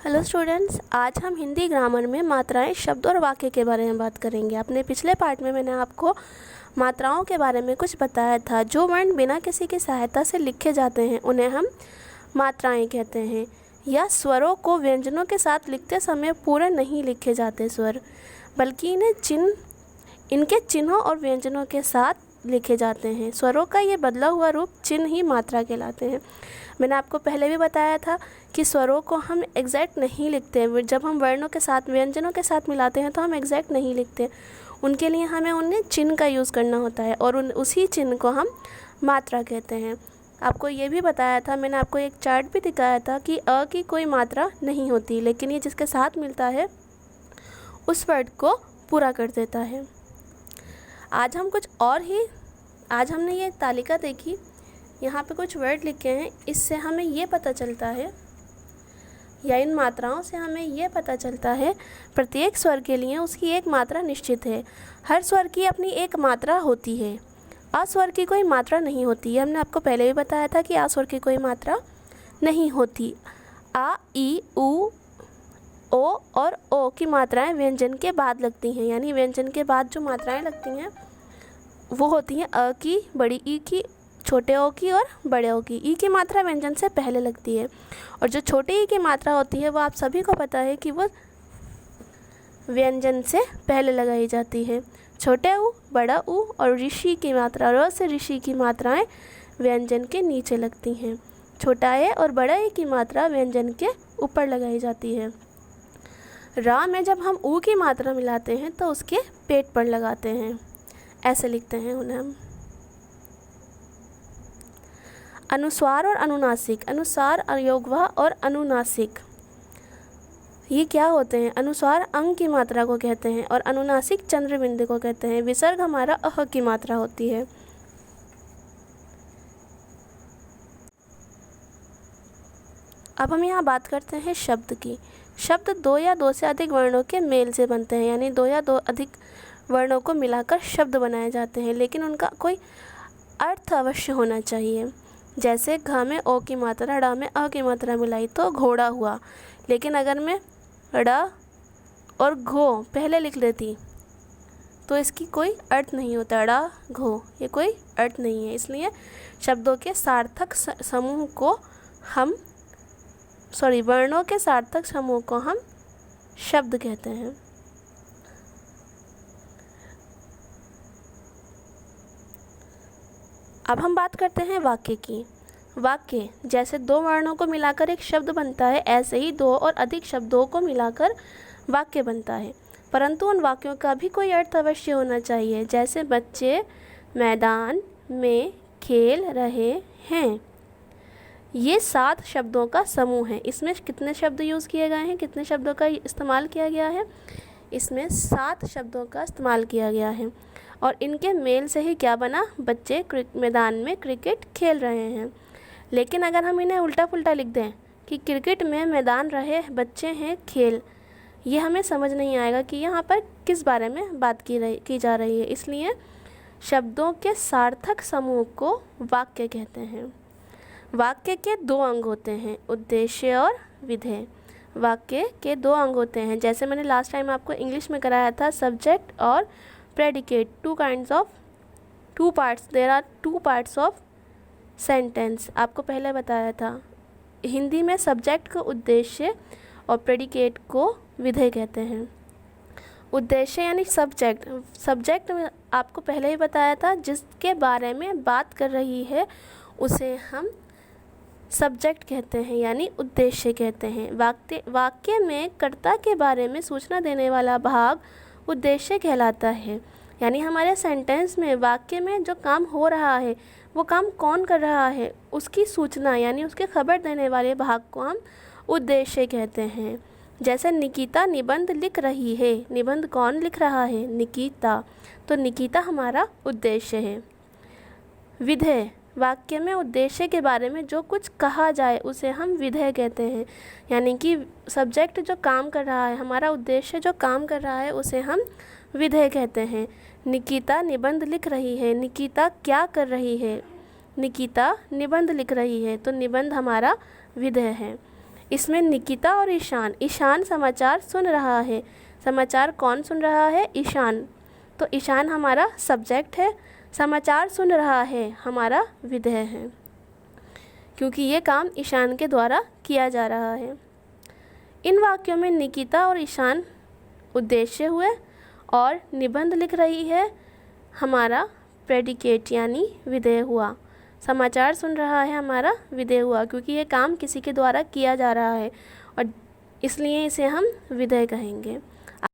Hello students, आज हम Hindi grammar में मात्राएं, शब्द और वाक्य के बारे में बात करेंगे। अपने पिछले पार्ट में मैंने आपको मात्राओं के बारे में कुछ बताया था। जो वर्ण बिना किसी की सहायता से लिखे जाते हैं उन्हें हम मात्राएं कहते हैं। या स्वरों को व्यंजनों के साथ लिखते समय पूरे नहीं लिखे जाते स्वर, बल्कि इनके चिन्हों और व्यंजनों के साथ लिखे जाते हैं। स्वरों का ये बदला हुआ रूप चिन्ह ही मात्रा कहलाते हैं। मैंने आपको पहले भी बताया था कि स्वरों को हम एग्जैक्ट नहीं लिखते। जब हम वर्णों के साथ व्यंजनों के साथ मिलाते हैं तो हम एग्जैक्ट नहीं लिखते। उनके लिए हमें उन्हें चिन्ह का यूज़ करना होता है और उसी चिन्ह को हम मात्रा कहते हैं। आपको ये भी बताया था, मैंने आपको एक चार्ट भी दिखाया था कि अ की कोई मात्रा नहीं होती, लेकिन ये जिसके साथ मिलता है उस वर्ड को पूरा कर देता है। आज हमने ये तालिका देखी, यहाँ पे कुछ वर्ड लिखे हैं। इससे हमें ये पता चलता है, या इन मात्राओं से हमें ये पता चलता है, प्रत्येक स्वर के लिए उसकी एक मात्रा निश्चित है। हर स्वर की अपनी एक मात्रा होती है। अस्वर की कोई मात्रा नहीं होती। हमने आपको पहले भी बताया था कि अस्वर की कोई मात्रा नहीं होती। आ, ई, उ, ओ और ओ की मात्राएं व्यंजन के बाद लगती हैं, यानी व्यंजन के बाद जो मात्राएं लगती हैं वो होती हैं अ की, बड़ी ई की, छोटे ओ की और बड़े ओ की। ई की मात्रा व्यंजन से पहले लगती है, और जो छोटे ई की मात्रा होती है वो आप सभी को पता है कि वो व्यंजन से पहले लगाई जाती है। छोटे ऊ, बड़ा ऊ और ऋषि की मात्रा, र से ऋषि की मात्राएं व्यंजन के नीचे लगती हैं। छोटा ए और बड़ा ए की मात्रा व्यंजन के ऊपर लगाई जाती है। रा में जब हम ऊ की मात्रा मिलाते हैं तो उसके पेट पर लगाते हैं, ऐसे लिखते हैं उन्हें हम। अनुस्वार और अनुनासिक। अनुस्वार, अयोगवा और अनुनासिक ये क्या होते हैं? अनुस्वार अंग की मात्रा को कहते हैं और अनुनासिक चंद्रबिंदु को कहते हैं। विसर्ग हमारा अह की मात्रा होती है। अब हम यहाँ बात करते हैं शब्द की। शब्द दो या दो से अधिक वर्णों के मेल से बनते हैं, यानी दो या दो अधिक वर्णों को मिलाकर शब्द बनाए जाते हैं, लेकिन उनका कोई अर्थ अवश्य होना चाहिए। जैसे घ में ओ की मात्रा, ड़ में अ की मात्रा मिलाई तो घोड़ा हुआ, लेकिन अगर मैं ड़ और घो पहले लिख लेती तो इसकी कोई अर्थ नहीं होता। ड़ घो ये कोई अर्थ नहीं है। इसलिए शब्दों के सार्थक समूह को वर्णों के सार्थक समूह को हम शब्द कहते हैं। अब हम बात करते हैं वाक्य की। वाक्य जैसे दो वर्णों को मिलाकर एक शब्द बनता है, ऐसे ही दो और अधिक शब्दों को मिलाकर वाक्य बनता है, परंतु उन वाक्यों का भी कोई अर्थ अवश्य होना चाहिए। जैसे बच्चे मैदान में खेल रहे हैं, ये 7 शब्दों का समूह है। इसमें कितने शब्द यूज़ किए गए हैं, कितने शब्दों का इस्तेमाल किया गया है? इसमें 7 शब्दों का इस्तेमाल किया गया है, और इनके मेल से ही क्या बना? बच्चे मैदान में क्रिकेट खेल रहे हैं। लेकिन अगर हम इन्हें उल्टा पुल्टा लिख दें कि क्रिकेट में मैदान रहे, बच्चे हैं खेल, ये हमें समझ नहीं आएगा कि यहाँ पर किस बारे में बात की जा रही है। इसलिए शब्दों के सार्थक समूह को वाक्य कहते हैं। वाक्य के 2 अंग होते हैं, उद्देश्य और विधेय। वाक्य के 2 अंग होते हैं, जैसे मैंने लास्ट टाइम आपको इंग्लिश में कराया था, सब्जेक्ट और predicate. 2 parts, there are 2 parts of sentence. आपको पहले बताया था। हिंदी में सब्जेक्ट को उद्देश्य और प्रेडिकेट को विधेय कहते हैं। उद्देश्य यानी सब्जेक्ट में आपको पहले ही बताया था, जिसके बारे में बात कर रही है उसे हम सब्जेक्ट कहते हैं, यानी उद्देश्य कहते हैं। वाक्य में कर्ता के बारे में सूचना देने वाला भाग उद्देश्य कहलाता है, यानी हमारे सेंटेंस में वाक्य में जो काम हो रहा है, वो काम कौन कर रहा है, उसकी सूचना यानी उसके खबर देने वाले भाग को हम उद्देश्य कहते हैं। जैसे निकिता निबंध लिख रही है, निबंध कौन लिख रहा है? निकिता, तो निकिता हमारा उद्देश्य है। विधेय, वाक्य में उद्देश्य के बारे में जो कुछ कहा जाए उसे हम विधेय कहते हैं, यानी कि सब्जेक्ट जो काम कर रहा है, हमारा उद्देश्य जो काम कर रहा है, उसे हम विधेय कहते हैं। निकिता निबंध लिख रही है, निकिता क्या कर रही है? निकिता निबंध लिख रही है, तो निबंध हमारा विधेय है। इसमें निकिता और ईशान, ईशान समाचार सुन रहा है। समाचार कौन सुन रहा है? ईशान। तो ईशान हमारा सब्जेक्ट है, समाचार सुन रहा है हमारा विधेय है, क्योंकि ये काम ईशान के द्वारा किया जा रहा है। इन वाक्यों में निकिता और ईशान उद्देश्य हुए और निबंध लिख रही है हमारा प्रेडिकेट यानी विधेय हुआ। समाचार सुन रहा है हमारा विधेय हुआ, क्योंकि ये काम किसी के द्वारा किया जा रहा है और इसलिए इसे हम विधेय कहेंगे।